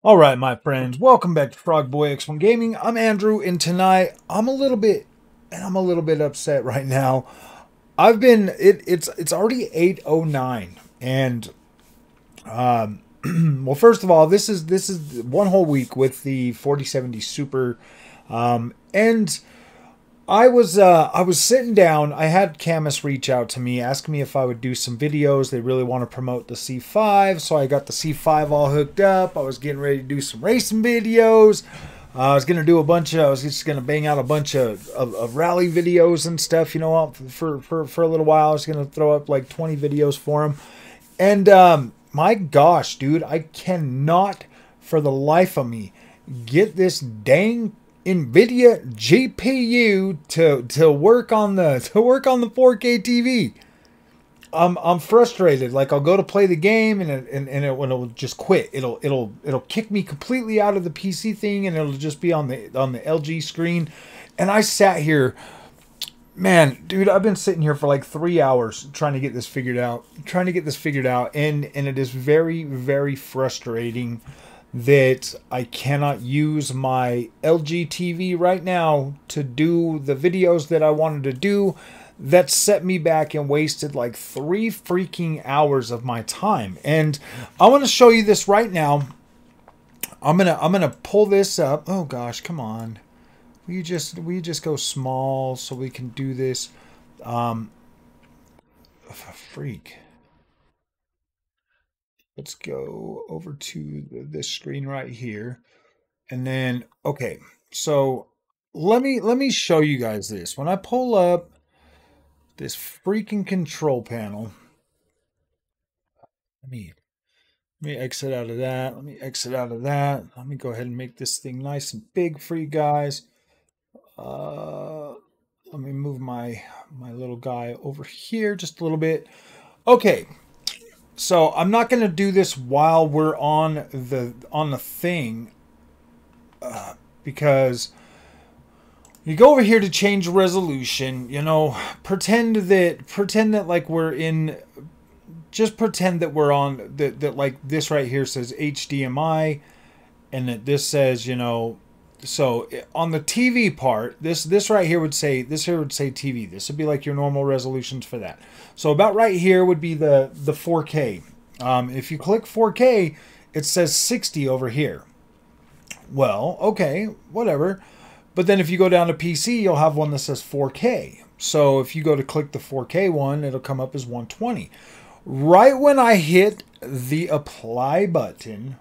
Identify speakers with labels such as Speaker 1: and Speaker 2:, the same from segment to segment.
Speaker 1: All right, my friends, welcome back to Frog Boy X1 Gaming. I'm Andrew, and tonight I'm a little bit upset right now. It's already 8:09, and well, first of all, this is one whole week with the 4070 Super, and I was sitting down. I had Camus reach out to me, asking me if I would do some videos. They really want to promote the C5, so I got the C5 all hooked up. I was getting ready to do some racing videos. I was just gonna bang out a bunch of rally videos and stuff. You know, for a little while, I was gonna throw up like 20 videos for them. And my gosh, dude, I cannot for the life of me get this dang Nvidia GPU to work on the 4K TV. I'm frustrated. Like, I'll go to play the game it'll just quit. It'll kick me completely out of the PC thing, and it'll just be on the LG screen. And I sat here, man, dude, I've been sitting here for like 3 hours trying to get this figured out. And it is very, very frustrating that I cannot use my LG TV right now to do the videos that I wanted to do. That set me back and wasted like 3 freaking hours of my time. And I want to show you this right now. I'm gonna pull this up. Oh gosh, come on. We just go small so we can do this. Freak. Let's go over to this screen right here. And then, okay, so let me show you guys this. When I pull up this freaking control panel, let me exit out of that. Let me exit out of that. Let me go ahead and make this thing nice and big for you guys. Let me move my little guy over here just a little bit. Okay. So I'm not going to do this while we're on the thing, because you go over here to change resolution. You know, pretend that like we're in. Just pretend that we're on that like this right here says HDMI, and that this says, you know. So on the TV part, this right here would say TV. This would be like your normal resolutions for that. So about right here would be the 4K. If you click 4K, it says 60 over here. Well, okay, whatever. But then if you go down to PC, you'll have one that says 4K. So if you go to click the 4K one, it'll come up as 120. Right when I hit the apply button,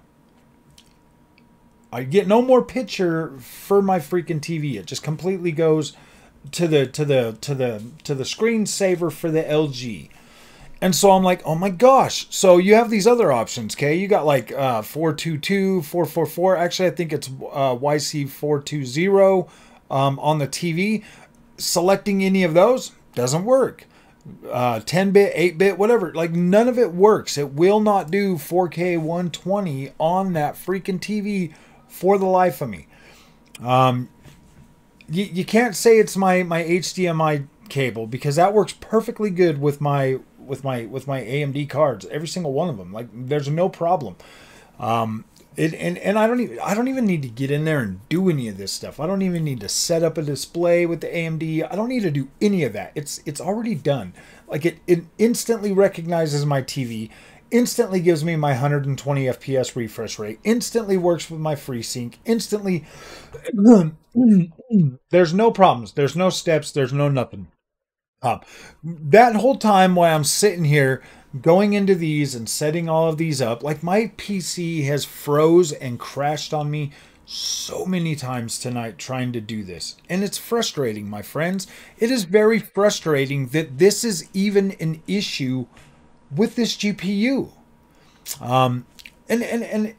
Speaker 1: I get no more picture for my freaking TV. It just completely goes to the screensaver for the LG. And so I'm like, oh my gosh. So you have these other options, okay? You got like 422, 444. Actually, I think it's YC420 on the TV. Selecting any of those doesn't work. 10-bit, 8-bit, whatever. Like, none of it works. It will not do 4K 120 on that freaking TV for the life of me. You can't say it's my HDMI cable, because that works perfectly good with my AMD cards, every single one of them. Like, there's no problem. And I don't even need to get in there and do any of this stuff. I don't even need to set up a display with the AMD. I don't need to do any of that. It's already done. Like, it instantly recognizes my TV. Instantly gives me my 120 FPS refresh rate. Instantly works with my FreeSync. Instantly, there's no problems. There's no steps. There's no nothing. That whole time while I'm sitting here going into these and setting all of these up, like, my PC has froze and crashed on me so many times tonight trying to do this. And it's frustrating, my friends. It is very frustrating that this is even an issue with this GPU. And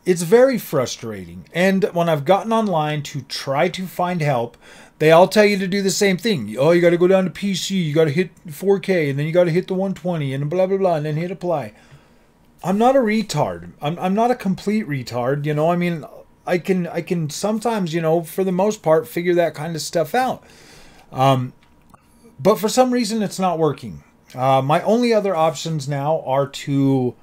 Speaker 1: it's very frustrating. And when I've gotten online to try to find help, they all tell you to do the same thing. Oh, you got to go down to PC, you got to hit 4K, and then you got to hit the 120, and blah, blah, blah, and then hit apply. I'm not a retard. I'm not a complete retard, you know. I mean, I can sometimes, you know, for the most part, figure that kind of stuff out. But for some reason, it's not working. My only other options now are to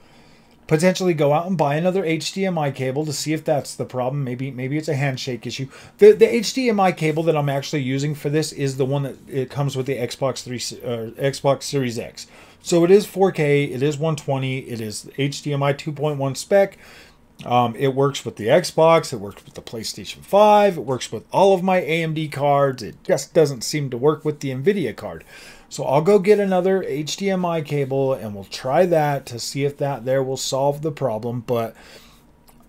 Speaker 1: potentially go out and buy another HDMI cable to see if that's the problem. Maybe it's a handshake issue. The HDMI cable that I'm actually using for this is the one that it comes with the Xbox Series X. So it is 4K, it is 120, it is HDMI 2.1 spec. It works with the Xbox, it works with the PlayStation 5, it works with all of my AMD cards. It just doesn't seem to work with the Nvidia card. So I'll go get another HDMI cable and we'll try that to see if that there will solve the problem. But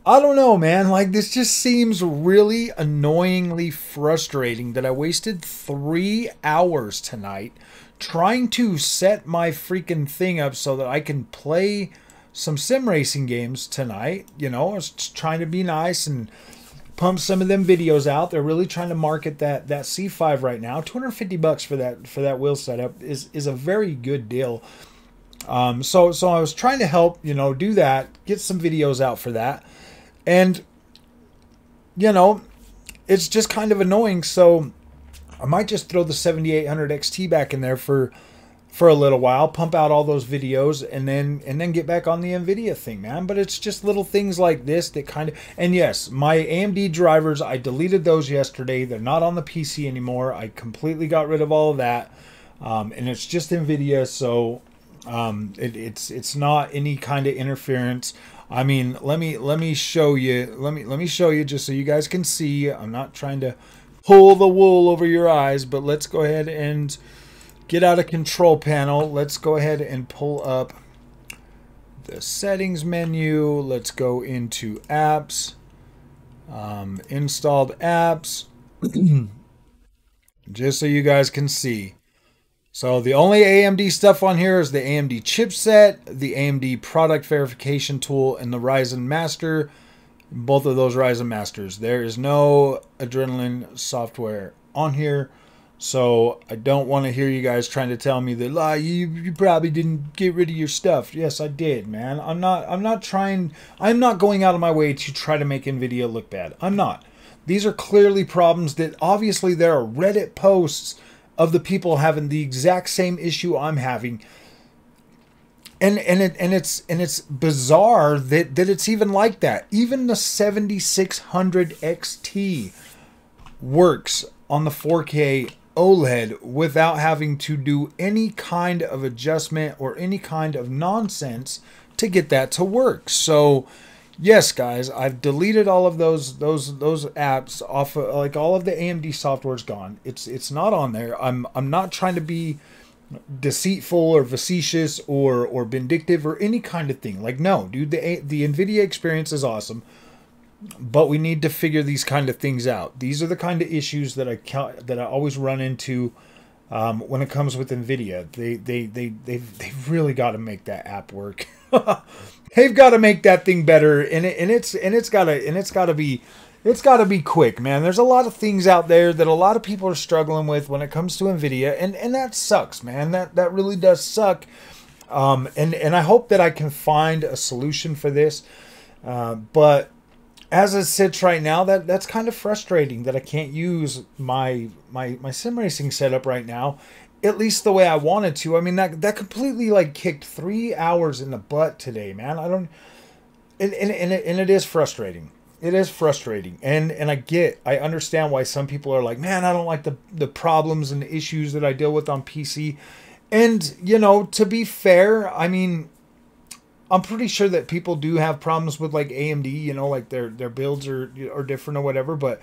Speaker 1: I don't know, man. Like, this just seems really annoyingly frustrating that I wasted 3 hours tonight trying to set my freaking thing up so that I can play some sim racing games tonight. You know, I was just trying to be nice and pump some of them videos out. They're really trying to market that C5 right now. $250 for that wheel setup is a very good deal. So I was trying to help, you know, do that, get some videos out for that. And, you know, it's just kind of annoying. So I might just throw the 7800 XT back in there for a little while, pump out all those videos, and then get back on the Nvidia thing, man. But it's just little things like this that kind of... And yes, my AMD drivers, I deleted those yesterday. They're not on the PC anymore. I completely got rid of all of that. And it's just Nvidia, so it's not any kind of interference. I mean, let me show you. Let me show you just so you guys can see. I'm not trying to pull the wool over your eyes, but let's go ahead and get out a control panel. Let's go ahead and pull up the settings menu. Let's go into apps, installed apps, just so you guys can see. So the only AMD stuff on here is the AMD chipset, the AMD product verification tool, and the Ryzen Master. Both of those Ryzen Masters. There is no Adrenaline software on here. So I don't want to hear you guys trying to tell me that you probably didn't get rid of your stuff. Yes, I did, man. I'm not going out of my way to try to make Nvidia look bad. I'm not. These are clearly problems that obviously there are Reddit posts of the people having the exact same issue I'm having. And it's bizarre that it's even like that. Even the 7600 XT works on the 4K OLED without having to do any kind of adjustment or any kind of nonsense to get that to work. So yes, guys, I've deleted all of those apps off of, like, all of the AMD software's gone. It's not on there. I'm not trying to be deceitful or facetious or vindictive or any kind of thing. Like, no, dude, the Nvidia experience is awesome. But we need to figure these kind of things out. These are the kind of issues that I always run into when it comes with Nvidia. They've really got to make that app work. They've got to make that thing better, and it's got to be quick, man. There's a lot of things out there that a lot of people are struggling with when it comes to Nvidia, and that sucks, man. That really does suck. And I hope that I can find a solution for this. But as it sits right now, that's kind of frustrating that I can't use my sim racing setup right now, at least the way I wanted to. I mean, that completely like kicked 3 hours in the butt today, man. And it is frustrating. It is frustrating. And I understand why some people are like, man, I don't like the problems and the issues that I deal with on PC. And, you know, to be fair, I mean, I'm pretty sure that people do have problems with like AMD, you know, like their builds are different or whatever, but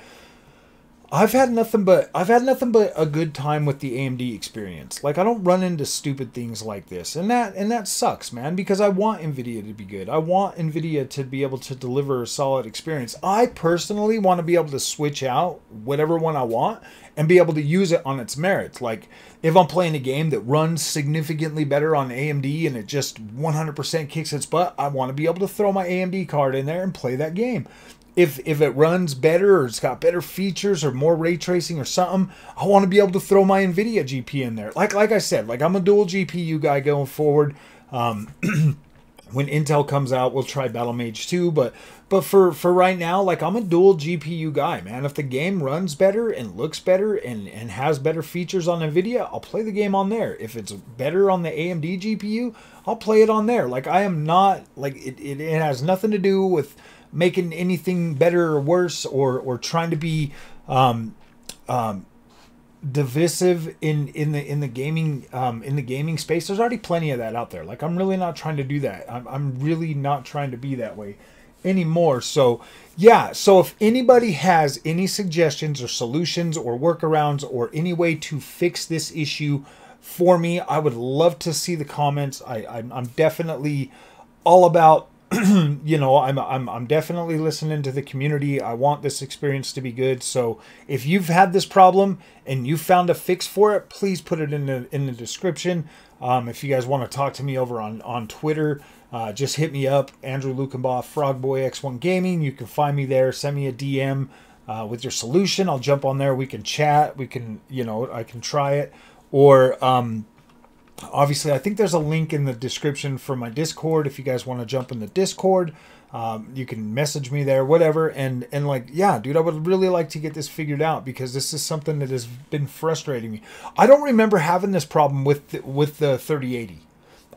Speaker 1: I've had nothing but a good time with the AMD experience. Like, I don't run into stupid things like this. And that sucks, man, because I want Nvidia to be good. I want Nvidia to be able to deliver a solid experience. I personally want to be able to switch out whatever one I want and be able to use it on its merits. Like, if I'm playing a game that runs significantly better on AMD and it just 100% kicks its butt, I want to be able to throw my AMD card in there and play that game. If it runs better or it's got better features or more ray tracing or something, I want to be able to throw my Nvidia GPU in there. Like I said, like, I'm a dual GPU guy going forward. When Intel comes out, we'll try Battle Mage 2, but for right now, like, I'm a dual GPU guy, man. If the game runs better and looks better and has better features on Nvidia, I'll play the game on there. If it's better on the AMD GPU, I'll play it on there. Like, I am not, like, it has nothing to do with making anything better or worse, or trying to be divisive in the gaming space. There's already plenty of that out there. Like, I'm really not trying to do that. I'm really not trying to be that way anymore. So yeah, so if anybody has any suggestions or solutions or workarounds or any way to fix this issue for me, I would love to see the comments. I'm definitely all about you know, I'm definitely listening to the community. I want this experience to be good. So if you've had this problem and you found a fix for it, please put it in the description. If you guys want to talk to me over on Twitter, just hit me up, Andrew Lukenbaugh, Frogboy X1 Gaming. You can find me there. Send me a DM with your solution. I'll jump on there. We can chat. We can, you know, I can try it. Or obviously, I think there's a link in the description for my Discord. If you guys want to jump in the Discord, you can message me there, whatever. And like, yeah, dude, I would really like to get this figured out, because this is something that has been frustrating me. I don't remember having this problem with the 3080.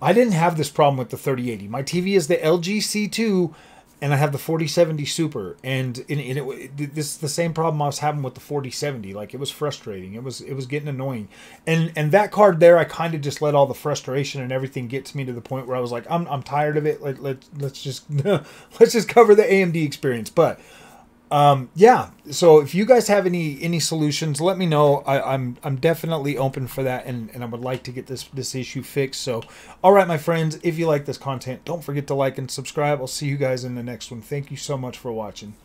Speaker 1: I didn't have this problem with the 3080. My TV is the LG C2, and I have the 4070 Super, and this is the same problem I was having with the 4070. Like, it was frustrating. It was getting annoying, and that card there, I kind of just let all the frustration and everything get to me to the point where I was like, I'm tired of it. Let's just let's just cover the AMD experience. But yeah, so if you guys have any solutions, let me know. I'm definitely open for that, and I would like to get this issue fixed. So all right, my friends, if you like this content, don't forget to like and subscribe. I'll see you guys in the next one. Thank you so much for watching.